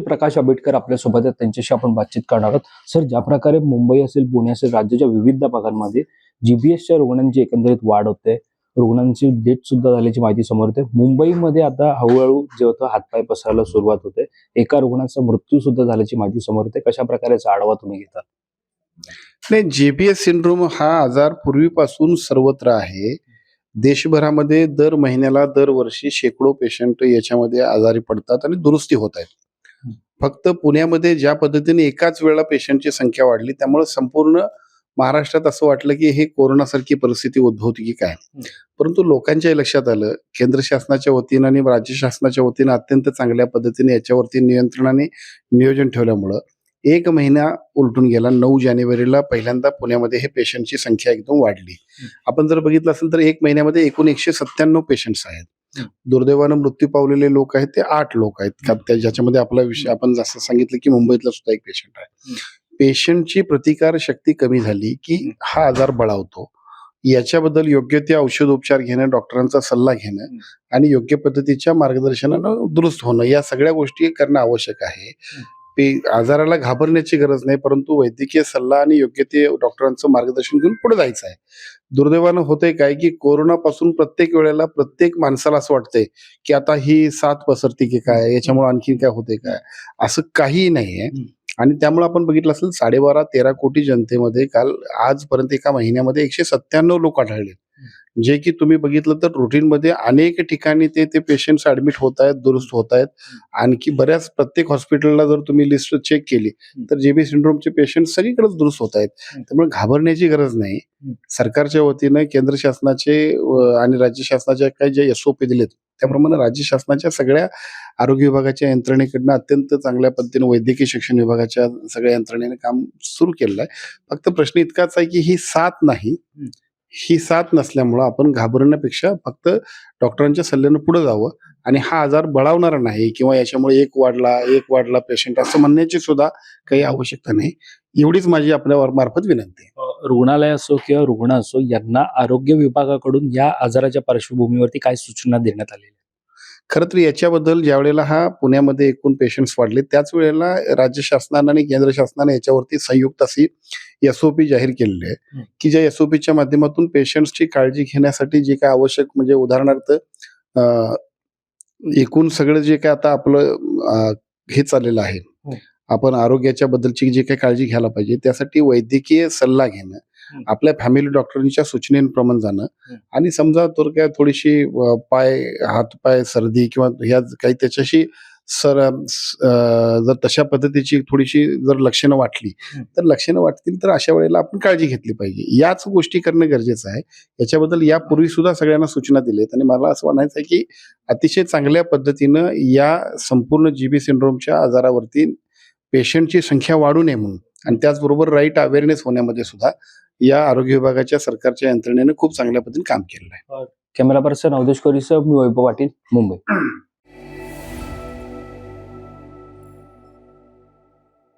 प्रकाश आंबेडकर आपल्यासोबत आहेत, त्यांच्याशी आपण बातचीत करणार आहोत. सर, ज्या प्रकारे मुंबई असेल, पुणे असेल, राज्याच्या विविध भागांमध्ये जीबीएसच्या रुग्णांची एकंदरीत वाढ होते, रुग्णांची डेथ सुद्धा झाल्याची माहिती समोर येते. मुंबईमध्ये आता हळूहळू जेव्हा हातपाय पसरायला सुरुवात होते, एका रुग्णाचा मृत्यू सुद्धा झाल्याची माहिती समोर येते. कशा प्रकारेचा आढावा तुम्ही घेता? नाही, जीबीएस सिंड्रोम हा आजार पूर्वीपासून सर्वत्र आहे. देशभरामध्ये दर महिन्याला दरवर्षी शेकडो पेशंट याच्यामध्ये आजारी पडतात आणि दुरुस्ती होत आहेत. फक्त पुण्यामध्ये ज्या पद्धतीने एकाच वेळेला पेशंटची संख्या वाढली, त्यामुळे संपूर्ण महाराष्ट्रात असं वाटलं की हे कोरोनासारखी परिस्थिती उद्भवते की काय. परंतु लोकांच्या लक्षात आलं, केंद्र शासनाच्या वतीनं आणि राज्य शासनाच्या वतीनं अत्यंत चांगल्या पद्धतीने याच्यावरती नियंत्रणाने नियोजन ठेवल्यामुळं 1 महिना उलटून गेला. 9 जानेवारीला पहिल्यांदा पुण्यामध्ये हे पेशंटची संख्या एकदम वाढली. आपण जर बघितलं असेल तर 1 महिन्यामध्ये एकूण 197 पेशंट्स आहेत. दुर्दैवानं मृत्यू पावलेले लोक आहेत ते 8 लोक आहेत. ज्याच्यामध्ये आपला विषय आपण जसं सांगितलं की मुंबईतला सुद्धा एक पेशंट आहे. पेशंटची प्रतिकार शक्ती कमी झाली की हा आजार बळावतो. याच्याबद्दल योग्य ते औषधोपचार घेणं, डॉक्टरांचा सल्ला घेणं आणि योग्य पद्धतीच्या मार्गदर्शनानं दुरुस्त होणं, या सगळ्या गोष्टी करणं आवश्यक आहे. आजाराला घाबरण्याची गरज नाही, परंतु वैद्यकीय सल्ला आणि योग्य ते डॉक्टरांचं मार्गदर्शन घेऊन पुढे जायचं आहे. दुर्दैवानं होतंय काय की कोरोनापासून प्रत्येक वेळेला प्रत्येक माणसाला असं वाटतंय की आता ही साथ पसरते की काय, याच्यामुळे आणखी काय होते काय, असं काहीही नाहीये. आणि त्यामुळे आपण बघितलं असेल 12.5-13 कोटी जनतेमध्ये काल आजपर्यंत एका महिन्यामध्ये 197 लोक आढळले, जे की तुम्ही बघितलं तर रुटीनमध्ये अनेक ठिकाणी ते पेशंट्स ऍडमिट होत आहेत, दुरुस्त होत आहेत. आणखी बऱ्याच प्रत्येक हॉस्पिटलला जर तुम्ही लिस्ट चेक केली तर जेबी सिंड्रोमचे पेशंट सगळीकडेच दुरुस्त होत आहेत. त्यामुळे घाबरण्याची गरज नाही. सरकारच्या वतीनं केंद्र शासनाचे आणि राज्य शासनाच्या काही जे SOP दिलेत त्याप्रमाणे राज्य शासनाच्या सगळ्या आरोग्य विभागाच्या यंत्रणेकडनं अत्यंत चांगल्या पद्धतीने वैद्यकीय शिक्षण विभागाच्या सगळ्या यंत्रणेने काम सुरू केलेलं आहे. फक्त प्रश्न इतकाच आहे की ही साथ नाही. ही साथ नसल्यामुळं आपण घाबरण्यापेक्षा फक्त डॉक्टरांच्या सल्ल्यानं पुढे जावं आणि हा आजार बळावणारा नाही किंवा याच्यामुळे एक वाढला पेशंट असं म्हणण्याची सुद्धा काही आवश्यकता नाही. एवढीच माझी आपल्या मार्फत विनंती आहे. रुग्णालय असो किंवा रुग्ण असो, यांना आरोग्य विभागाकडून या आजाराच्या पार्श्वभूमीवरती काय सूचना देण्यात आलेल्या? खरं तर याच्याबद्दल ज्या वेळेला हा पुण्यामध्ये एकूण पेशंट्स वाढले त्याच वेळेला राज्य शासनानं आणि केंद्र शासनाने याच्यावरती संयुक्त अशी SOP जाहीर केलेली आहे की ज्या SOPच्या माध्यमातून पेशंट्सची काळजी घेण्यासाठी जे काय आवश्यक, म्हणजे उदाहरणार्थ एकूण सगळं जे काय आता आपलं हे चाललेलं आहे, आपण आरोग्याच्या बद्दलची जे काही काळजी घ्यायला पाहिजे त्यासाठी वैद्यकीय सल्ला घेणं, आपल्या फॅमिली डॉक्टरांच्या सूचनेप्रमाणे जाणं आणि समजा तर काय थोडीशी हातपाय सर्दी किंवा ह्या काही त्याच्याशी जर तशा पद्धतीची थोडीशी जर लक्षणं वाटतील तर अशा वेळेला आपण काळजी घेतली पाहिजे. याच गोष्टी करणं गरजेचं आहे. याच्याबद्दल यापूर्वी सुद्धा सगळ्यांना सूचना दिल्यात आणि मला असं म्हणायचं आहे की अतिशय चांगल्या पद्धतीनं या संपूर्ण जीबी सिंड्रोमच्या आजारावरती पेशंटची संख्या वाढू नये म्हणून आणि त्याचबरोबर राईट अवेअरनेस होण्यामध्ये सुद्धा या आरोग्य विभागाच्या सरकारच्या यंत्रणेने खूप चांगल्या पद्धतीने काम केलेलं आहे. कॅमेरा पर्सन अवधेश कोरीसह मी वैभव पाटील, मुंबई.